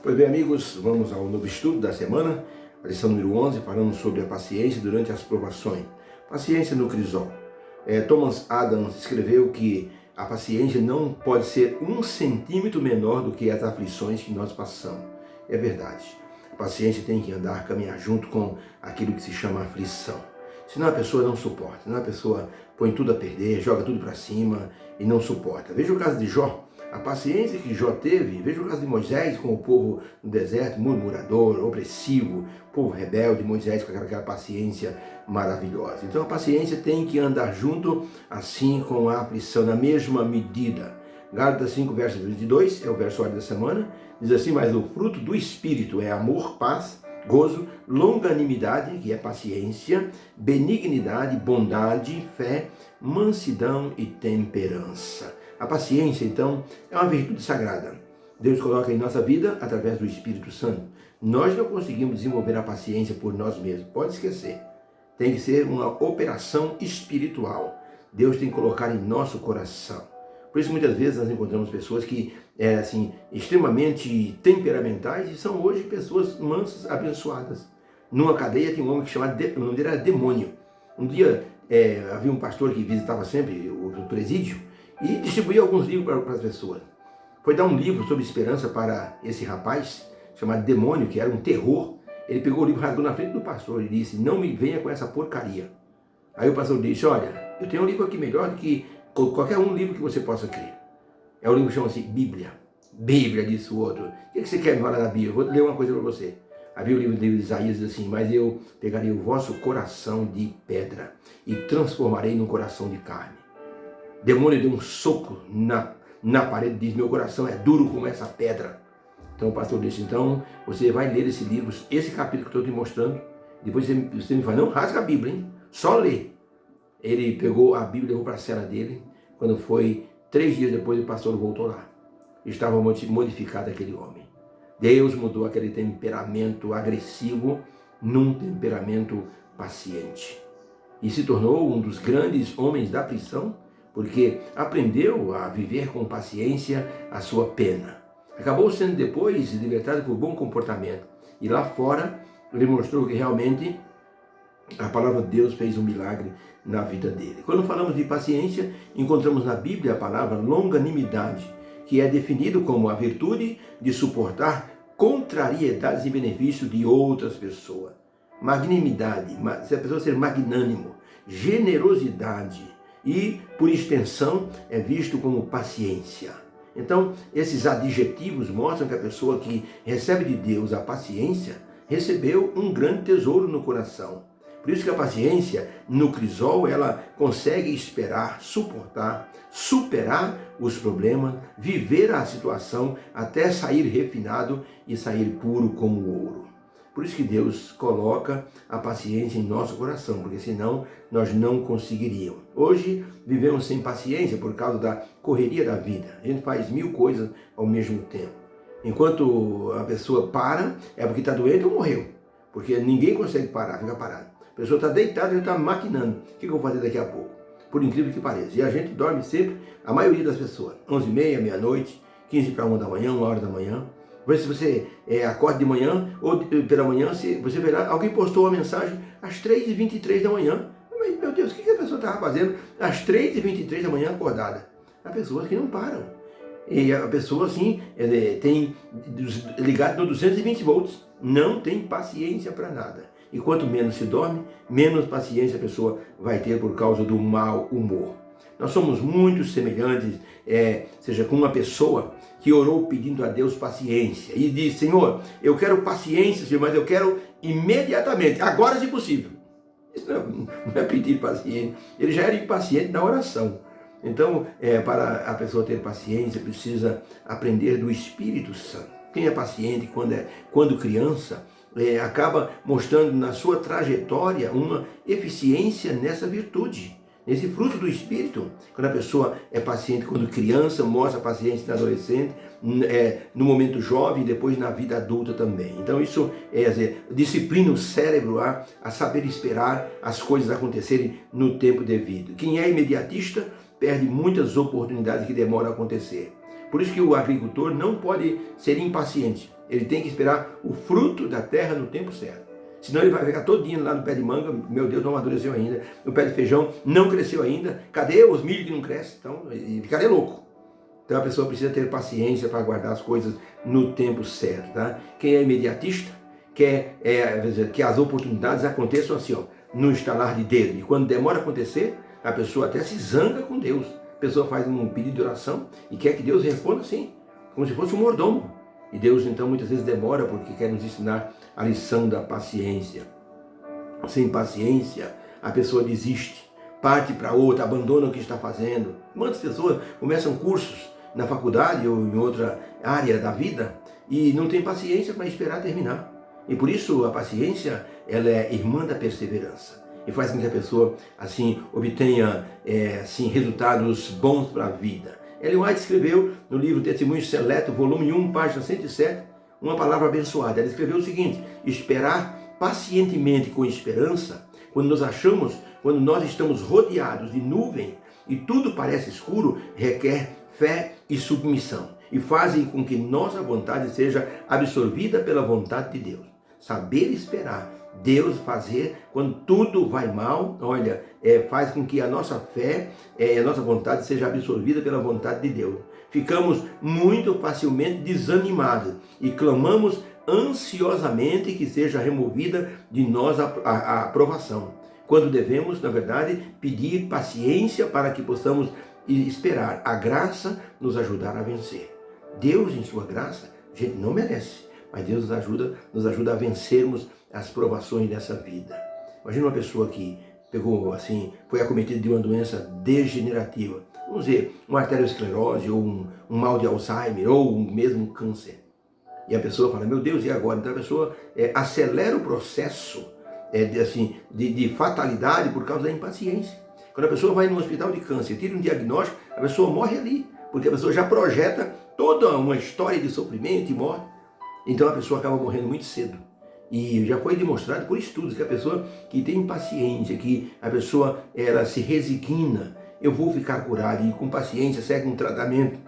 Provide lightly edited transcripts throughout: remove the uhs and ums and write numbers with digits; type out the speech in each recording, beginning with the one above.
Pois bem, amigos, vamos ao novo estudo da semana, a lição número 11, falando sobre a paciência durante as provações. Paciência no crisol. Thomas Adams escreveu que a paciência não pode ser 1 centímetro menor do que as aflições que nós passamos. É verdade. A paciência tem que andar, caminhar junto com aquilo que se chama aflição. Senão a pessoa não suporta, senão a pessoa põe tudo a perder, joga tudo para cima e não suporta. Veja o caso de Jó, a paciência que Jó teve. Veja o caso de Moisés com o povo no deserto, murmurador, opressivo, povo rebelde, Moisés com aquela paciência maravilhosa. Então a paciência tem que andar junto assim com a aflição, na mesma medida. Gálatas 5, verso 22, é o verso da semana, diz assim: mas o fruto do Espírito é amor, paz, gozo, longanimidade, que é paciência, benignidade, bondade, fé, mansidão e temperança. A paciência, então, é uma virtude sagrada. Deus coloca em nossa vida através do Espírito Santo. Nós não conseguimos desenvolver a paciência por nós mesmos. Pode esquecer. Tem que ser uma operação espiritual. Deus tem que colocar em nosso coração. Por isso, muitas vezes, nós encontramos pessoas que extremamente temperamentais e são hoje pessoas mansas, abençoadas. Numa cadeia tinha um homem que chamava, o nome dele era Demônio. Um dia havia um pastor que visitava sempre o presídio e distribuía alguns livros para as pessoas. Foi dar um livro sobre esperança para esse rapaz, chamado Demônio, que era um terror. Ele pegou o livro, rasgou na frente do pastor e disse: não me venha com essa porcaria. Aí o pastor disse: olha, eu tenho um livro aqui melhor do que qualquer livro que você possa crer. É o livro que chama-se Bíblia. Bíblia, disse o outro. O que você quer me falar da Bíblia? Eu vou ler uma coisa para você. Havia o livro de Isaías, diz assim: mas eu pegarei o vosso coração de pedra e transformarei num coração de carne. Demônio deu um soco na parede e diz: meu coração é duro como essa pedra. Então o pastor disse: então você vai ler esse livro, esse capítulo que eu estou te mostrando. Depois você me fala: não rasga a Bíblia, hein? Só lê. Ele pegou a Bíblia e levou para a cela dele. Quando foi 3 dias depois, o pastor voltou lá. Estava modificado aquele homem. Deus mudou aquele temperamento agressivo num temperamento paciente. E se tornou um dos grandes homens da prisão, porque aprendeu a viver com paciência a sua pena. Acabou sendo depois libertado por bom comportamento. E lá fora, ele mostrou que realmente a palavra de Deus fez um milagre na vida dele. Quando falamos de paciência, encontramos na Bíblia a palavra longanimidade, que é definido como a virtude de suportar contrariedades e benefícios de outras pessoas. Magnanimidade, se a pessoa ser magnânimo, generosidade e, por extensão, é visto como paciência. Então, esses adjetivos mostram que a pessoa que recebe de Deus a paciência recebeu um grande tesouro no coração. Por isso que a paciência no crisol, ela consegue esperar, suportar, superar os problemas, viver a situação até sair refinado e sair puro como ouro. Por isso que Deus coloca a paciência em nosso coração, porque senão nós não conseguiríamos. Hoje vivemos sem paciência por causa da correria da vida. A gente faz 1000 coisas ao mesmo tempo. Enquanto a pessoa para, é porque está doente ou morreu. Porque ninguém consegue parar, fica parado. A pessoa está deitada e já está maquinando. O que eu vou fazer daqui a pouco? Por incrível que pareça. E a gente dorme sempre, a maioria das pessoas, 11h30, meia-noite, 15 para 1 da manhã, 1 hora da manhã. Mas se você acorda de manhã ou pela manhã, você verá, alguém postou uma mensagem às 3h23 da manhã. Mas, meu Deus, o que a pessoa estava fazendo às 3h23 da manhã acordada? Há pessoas que não param. E a pessoa, assim, tem ligado no 220 volts, não tem paciência para nada. E quanto menos se dorme, menos paciência a pessoa vai ter por causa do mau humor. Nós somos muito semelhantes, seja com uma pessoa que orou pedindo a Deus paciência e disse: Senhor, eu quero paciência, Senhor, mas eu quero imediatamente, agora se possível. Isso não é pedir paciência, ele já era impaciente na oração. Então, para a pessoa ter paciência, precisa aprender do Espírito Santo. Quem é paciente quando criança, acaba mostrando na sua trajetória uma eficiência nessa virtude, nesse fruto do Espírito. Quando a pessoa é paciente quando criança, mostra paciência na adolescente, no momento jovem e depois na vida adulta também. Então isso disciplina o cérebro a saber esperar as coisas acontecerem no tempo devido. Quem é imediatista perde muitas oportunidades que demoram a acontecer. Por isso que o agricultor não pode ser impaciente. Ele tem que esperar o fruto da terra no tempo certo. Senão ele vai ficar todinho lá no pé de manga, meu Deus, não amadureceu ainda. No pé de feijão não cresceu ainda. Cadê os milho que não crescem? Então, ele ficaria louco. Então a pessoa precisa ter paciência para guardar as coisas no tempo certo. Tá? Quem é imediatista quer que as oportunidades aconteçam assim, ó, no estalar de dedo. E quando demora a acontecer, a pessoa até se zanga com Deus. A pessoa faz um pedido de oração e quer que Deus responda assim, como se fosse um mordomo. E Deus então muitas vezes demora porque quer nos ensinar a lição da paciência. Sem paciência, a pessoa desiste, parte para outra, abandona o que está fazendo. Quantas pessoas começam cursos na faculdade ou em outra área da vida e não tem paciência para esperar terminar. E por isso a paciência, ela é irmã da perseverança. E faz com que a pessoa assim obtenha resultados bons para a vida. Ellen White escreveu no livro Testemunho Seleto, volume 1, página 107, uma palavra abençoada. Ela escreveu o seguinte: esperar pacientemente com esperança, quando nós estamos rodeados de nuvem e tudo parece escuro, requer fé e submissão. E fazem com que nossa vontade seja absorvida pela vontade de Deus. Saber esperar Deus fazer quando tudo vai mal, olha, faz com que a nossa fé e a nossa vontade seja absorvida pela vontade de Deus. Ficamos muito facilmente desanimados e clamamos ansiosamente que seja removida de nós a aprovação, quando devemos, na verdade, pedir paciência para que possamos esperar a graça nos ajudar a vencer. Deus, em sua graça, a gente não merece, mas Deus nos ajuda a vencermos as provações dessa vida. Imagina uma pessoa que foi acometida de uma doença degenerativa, vamos dizer, uma arteriosclerose, ou um mal de Alzheimer, ou mesmo um câncer. E a pessoa fala, meu Deus, e agora? Então a pessoa acelera o processo de fatalidade por causa da impaciência. Quando a pessoa vai no hospital de câncer, tira um diagnóstico, a pessoa morre ali, porque a pessoa já projeta toda uma história de sofrimento e morre. Então a pessoa acaba morrendo muito cedo. E já foi demonstrado por estudos que a pessoa que tem impaciência, que a pessoa ela se resigna, eu vou ficar curado, e com paciência segue um tratamento,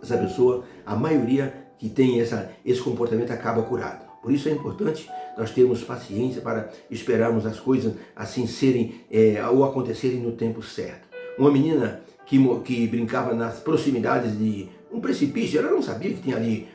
essa pessoa, a maioria que tem esse comportamento acaba curado. Por isso é importante nós termos paciência para esperarmos as coisas assim serem ou acontecerem no tempo certo. Uma menina que brincava nas proximidades de um precipício, ela não sabia que tinha ali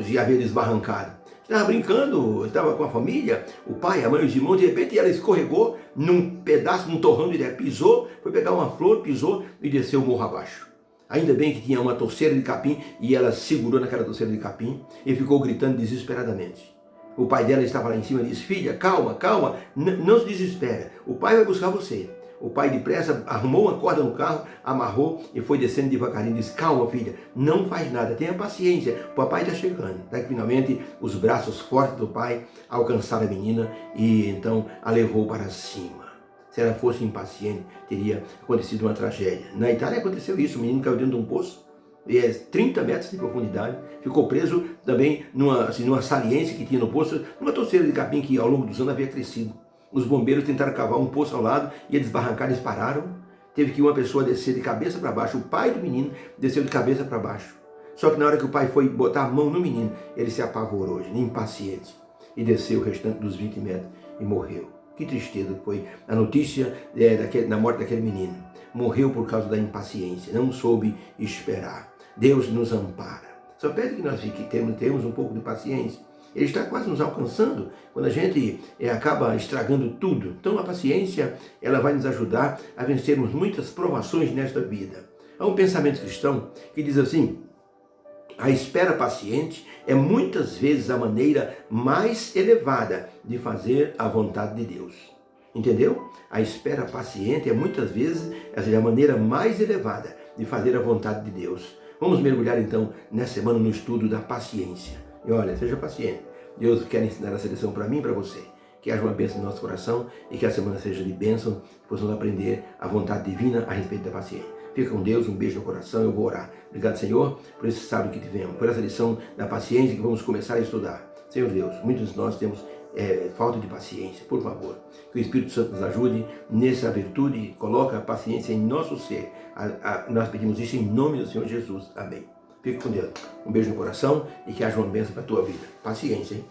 de haver desbarrancado. Estava brincando, estava com a família, o pai, a mãe, os irmãos, de repente ela escorregou num pedaço, num torrão de ideia, pisou, foi pegar uma flor, pisou e desceu o morro abaixo. Ainda bem que tinha uma torceira de capim e ela segurou naquela torceira de capim e ficou gritando desesperadamente. O pai dela estava lá em cima e disse, filha, calma, calma, não se desespera, o pai vai buscar você. O pai depressa arrumou uma corda no carro, amarrou e foi descendo devagarinho. Disse, calma filha, não faz nada, tenha paciência, o papai está chegando. Até que finalmente os braços fortes do pai alcançaram a menina e então a levou para cima. Se ela fosse impaciente, teria acontecido uma tragédia. Na Itália aconteceu isso, o menino caiu dentro de um poço, 30 metros de profundidade, ficou preso também numa saliência que tinha no poço, numa torceira de capim que ao longo dos anos havia crescido. Os bombeiros tentaram cavar um poço ao lado e eles barrancaram, eles pararam. Teve que uma pessoa descer de cabeça para baixo, o pai do menino desceu de cabeça para baixo. Só que na hora que o pai foi botar a mão no menino, ele se apavorou, impaciente, e desceu o restante dos 20 metros e morreu. Que tristeza foi a notícia da morte daquele menino. Morreu por causa da impaciência, não soube esperar. Deus nos ampara. Só pede que nós temos um pouco de paciência. Ele está quase nos alcançando quando a gente acaba estragando tudo. Então a paciência, ela vai nos ajudar a vencermos muitas provações nesta vida. Há um pensamento cristão que diz assim, a espera paciente é muitas vezes a maneira mais elevada de fazer a vontade de Deus. Entendeu? A espera paciente é muitas vezes a maneira mais elevada de fazer a vontade de Deus. Vamos mergulhar então nessa semana no estudo da paciência. E olha, seja paciente. Deus quer ensinar essa lição para mim e para você. Que haja uma bênção no nosso coração e que a semana seja de bênção, que possamos aprender a vontade divina a respeito da paciência. Fica com Deus, um beijo no coração, eu vou orar. Obrigado, Senhor, por esse sábado que tivemos, por essa lição da paciência que vamos começar a estudar. Senhor Deus, muitos de nós temos falta de paciência, por favor. Que o Espírito Santo nos ajude nessa virtude, coloca a paciência em nosso ser. Nós pedimos isso em nome do Senhor Jesus. Amém. Fique com Deus. Um beijo no coração e que haja uma bênção para a tua vida. Paciência, hein?